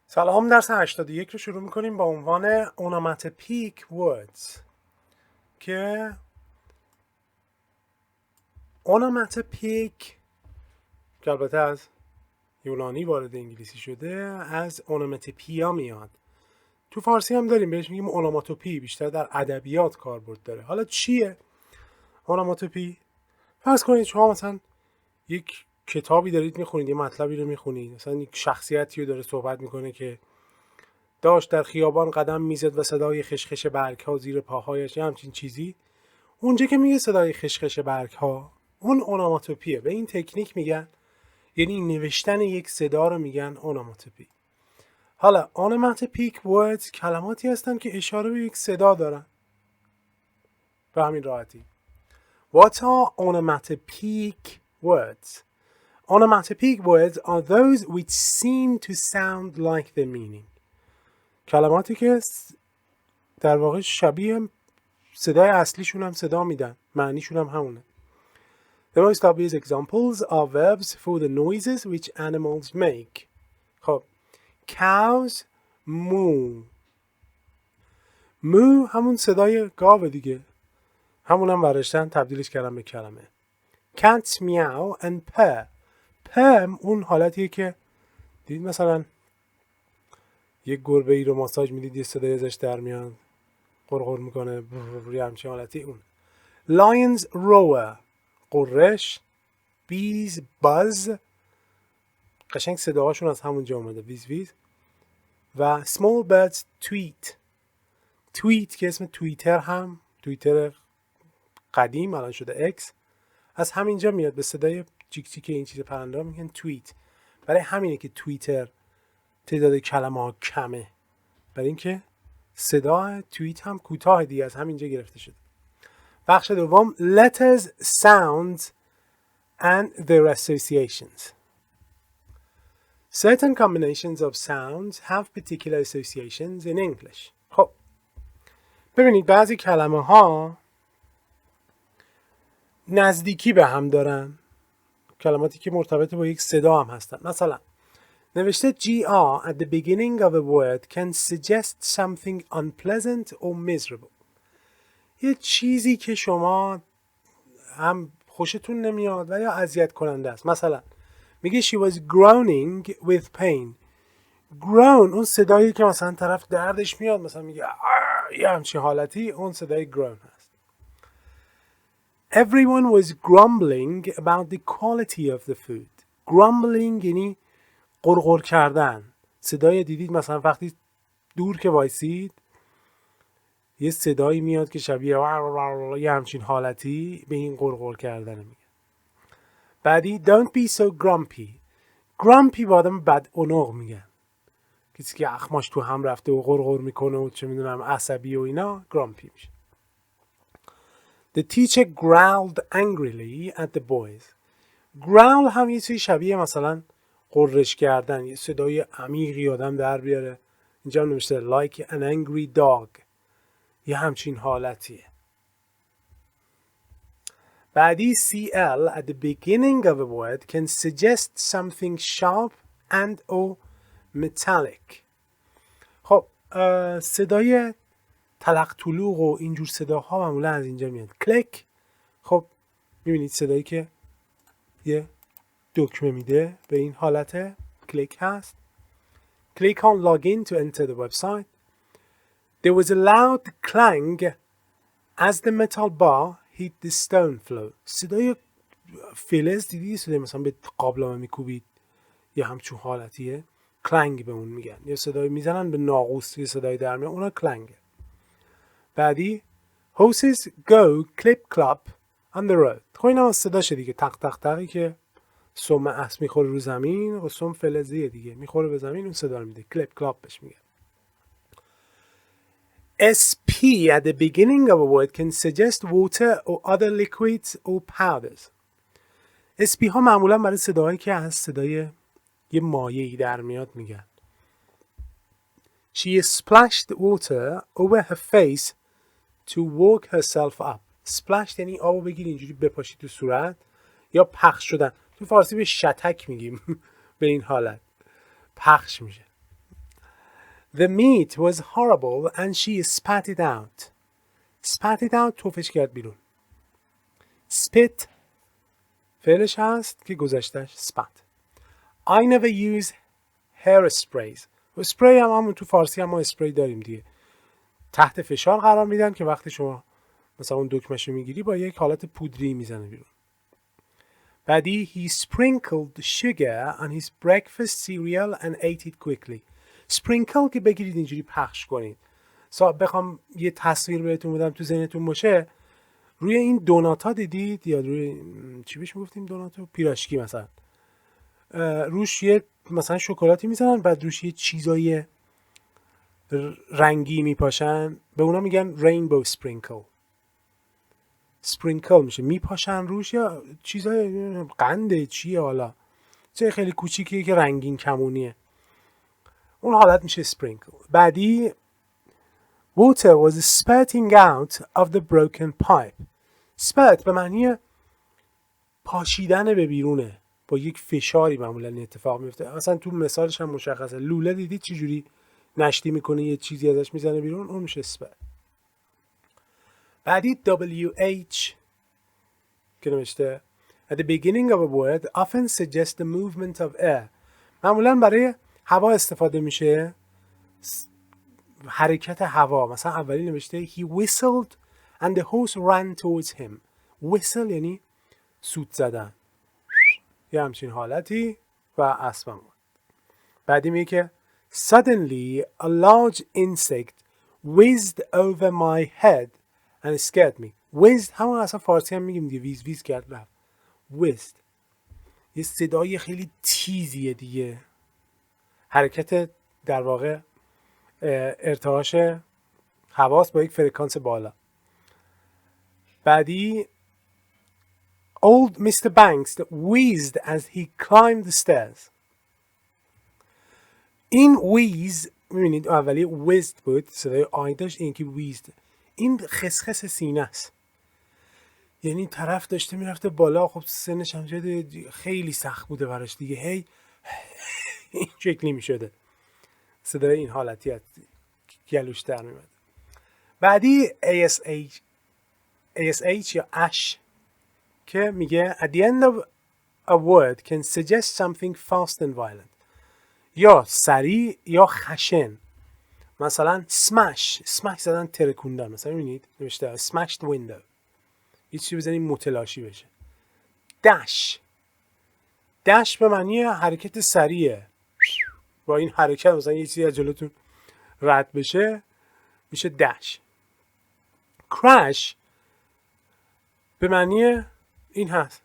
سلام. درس 81 رو شروع میکنیم با عنوان onomatopoeic words که onomatopoeic که البته از یونانی وارد انگلیسی شده از اونوماتوپیا میاد. تو فارسی هم داریم بهش میگیم اونوماتوپی، بیشتر در ادبیات کاربرد داره. حالا چیه اونوماتوپی؟ فرض کنید شما مثلا یک کتابی دارید میخونید، یه مطلبی رو میخونید، مثلا یک شخصیتی رو داره صحبت میکنه که داشت در خیابان قدم میزد و صدای خشخش برگ‌ها زیر پاهایش، یا همچین چیزی. اونجا که میگه صدای خشخش برگ‌ها، اون اونوماتوپیه. به این تکنیک میگن، یعنی نوشتن یک صدا رو میگن اونوماتوپی. حالا onomatopoeic words کلماتی هستن که اشاره به یک صدا دارن. به همین راحتی. What are onomatopoeic words? Onomatopoeic words are those which seem to sound like the meaning. کلماتی که در واقع شبیه صدای اصلیشون هم صدا میدن، معنیشون هم همونه. The most obvious examples are verbs for the noises which animals make. خب cows moo. moo همون صدای گاوه دیگه، همون هم برشتن تبدیلش کردن به کلمه. Cats meow and purr. purr اون حالتیه که دید مثلا یک گربه ای رو ماساژ میدید یه صدای ازش در میاد، قرقر میکنه، یه همچین حالتی اون. Lions roar. قرش. Bees buzz. قشنگ صداهاشون از همونجا اومده، ویز ویز. و small birds tweet. tweet که اسم توییتر هم، توییتر قدیم الان شده اکس، از همینجا میاد، به صدای چیک چیک این چیز پرنده ها میگن توییت. برای همینه که توییتر تعداد کلمه ها کمه، برای اینکه صدا توییت هم کوتاه دیگه، از همینجا گرفته شده. بخش دوم letters, sounds and their associations. Certain combinations of sounds have particular associations in English. خب ببینید بعضی کلمه ها نزدیکی به هم دارن، کلماتی که مرتبط با یک صدا هم هستن. مثلا نوشته GR at the beginning of a word can suggest something unpleasant or miserable. یه چیزی که شما هم خوشتون نمیاد و یا اذیت کننده است. مثلا میگه she was groaning with pain. groan اون صدایی که مثلا طرف دردش میاد، مثلا میگه یه همچین حالتی، اون صدای groan هست. Everyone was grumbling about the quality of the food. grumbling یعنی قرقر کردن. صدای دیدید مثلا وقتی دور که وایسید یه صدایی میاد که شبیه یه همچین حالتی، به این قرقر کردن میگه. بعدی don't be so grumpy. grumpy با آدم بد اونق میگن، کسی که اخماش تو هم رفته و قرقر میکنه و چه میدونم عصبی و اینا، grumpy میشه. The teacher growled angrily at the boys. growl هم یه چیزی شبیه مثلا قررش کردن، یه صدای عمیقی آدم در بیاره. اینجا هم نوشته like an angry dog، یه همچین حالتیه. بعدی CL at the beginning of a word can suggest something sharp and or metallic. خب صدای تلق طلوق و اینجور صداها معمولا از اینجا میاد. کلیک، خب میبینید صدایی که یه دکمه میده، به این حالت کلیک هست. Click on login to enter the website. There was a loud clang as the metal bar hit the stone floor. صدای فلز دیدی، صدای مثلا به قابلمه میکوبید، یه همچون حالتیه، کلنگ به اون میگن. یه صدای میزنن به ناقوس، یه صدای در میاد، اونا کلنگه. بعدی horses go clip clop on the road. خب اینا صداشه دیگه، تق تق تقی که سم اسب میخوره رو زمین و سم فلزیه دیگه، میخوره به زمین، اون صدا رو میده، کلیپ کلاپ بهش میگن. SP at the beginning of a word can suggest water or other liquids or powders. SP ها معمولا برای صداهایی که از صدای یه مایعی در میاد میگن. She splashed water over her face to work herself up. splashed یعنی آبو بگیر اینجوری بپاشی تو صورت، یا پخش شدن. تو فارسی به شتک میگیم به این حالت، پخش میشه. The meat was horrible and she spat it out. spat it out توفش کرد بیرون. spit فعلش هست که گذشتش spat. I never use hair sprays. اسپری هم همون تو فارسی هم ما اسپری داریم دیگه. تحت فشار قرار میدن که وقتی شما مثلا اون دکمه‌شو میگیری با یک حالت پودری میزنه بیرون. بعدی he sprinkled sugar on his breakfast cereal and ate it quickly. sprinkle که بگیرید اینجوری پخش کنید. بخوام یه تصویر بهتون بدم تو ذهنتون باشه، روی این دونات ها دیدید یا روی چی بهش میگفتیم دونات و پیراشکی مثلا، روش یه مثلا شکلاتی میزنن بعد روش یه چیزای رنگی میپاشن، به اونا میگن رینبو سپرینکل. سپرینکل میشه میپاشن روش یا چیزای قنده چیه حالا چه خیلی کوچیکیه که رنگین کمونیه، اون حالت میشه سپرینکل. بعدی water was spurting out of the broken pipe. spurt به معنی پاشیدن به بیرونه، با یک فشاری معمولا این اتفاق میفته. مثلا تو مثالش هم مشخصه، لوله دیدید چه جوری نشتی میکنه یه چیزی ازش میزنه بیرون، اون میشه spurt. بعدی WH که نوشته at the beginning of a word often suggests the movement of air. معمولا برای هوا استفاده میشه، حرکت هوا. مثلا اولی نوشته he whistled and the horse ran towards him. whistle یعنی سوت زدن، یه همچین حالتی و اسبم بود. بعدی میگه که suddenly a large insect whizzed over my head and scared me. whizzed همون اصلا فارسی هم میگیم دیگه، ویز ویز کرد رفت. whizzed یه صدای خیلی تیزیه دیگه، حرکت در واقع ارتعاش حواس با یک فرکانس بالا. بعدی old Mr. Banks wheezed as he climbed the stairs. این wheeze میبینید اولی whizzed بود، صدای آی داشت، این که wheezed، این خسخس سینه است، یعنی طرف داشته میرفته بالا، خب سنش هم شده خیلی سخت بوده براش دیگه، هی این شکلی میشده، صدای این حالتی از گلوش در میمد. بعدی ASH یا اش که میگه at the end of a word can suggest something fast and violent. یا سریع یا خشن. مثلا smash زدن ترکوندن، مثلا میبینید نوشته smashed window، یه چیزی بزنید متلاشی بشه. dash به معنی حرکت سریعه، با این حرکت مثلا یه چیزی از جلوتون رد بشه میشه dash. crash به معنی این هست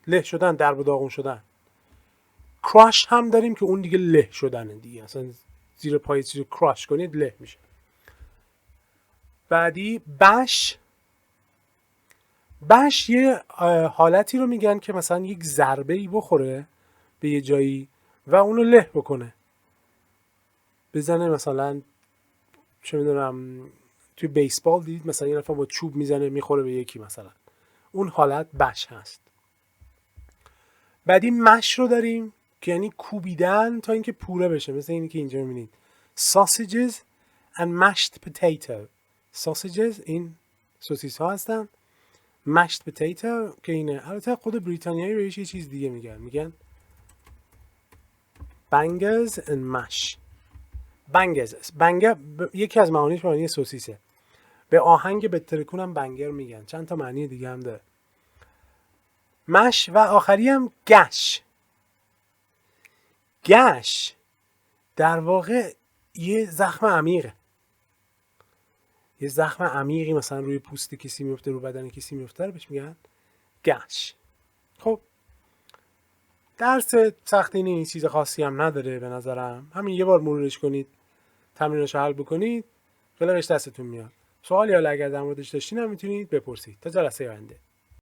له شدن، درب و داغون شدن. crush هم داریم که اون دیگه له شدنه دیگه، اصلا زیر پای چیزی crush کنید له میشه. بعدی bash یه حالتی رو میگن که مثلا یک ضربه‌ای بخوره به یه جایی و اونو له بکنه، بزنه، مثلا چه میدونم توی بیسبال دیدید مثلا یه نفر با چوب میزنه میخوره به یکی، مثلا اون حالت بش هست. بعدی مش رو داریم که یعنی کوبیدن تا اینکه پوره بشه، مثل اینی که اینجا میبینید sausages and mashed potato. sausages این سوسیس ها هستن، mashed potato که اینه. البته خود بریتانیایی بهش یه چیز دیگه میگن bangers and mash. بنگر یکی از معانیش معنی سوسیسه، به آهنگ بترکون هم بنگر میگن، چند تا معنی دیگه هم داره. مش و آخری هم گش در واقع یه زخم عمیقه، یه زخم عمیقی مثلا روی پوست کسی میفته، رو بدن کسی میفته رو بهش میگن گش. خب درس سختی نیست، چیز خاصی هم نداره به نظرم، همین یه بار مرورش کنید، تمرینش حل بکنید، خیلی دستتون میاد. سوالی حالا اگر در موردش داشتین هم میتونید بپرسید. تا جلسه آینده.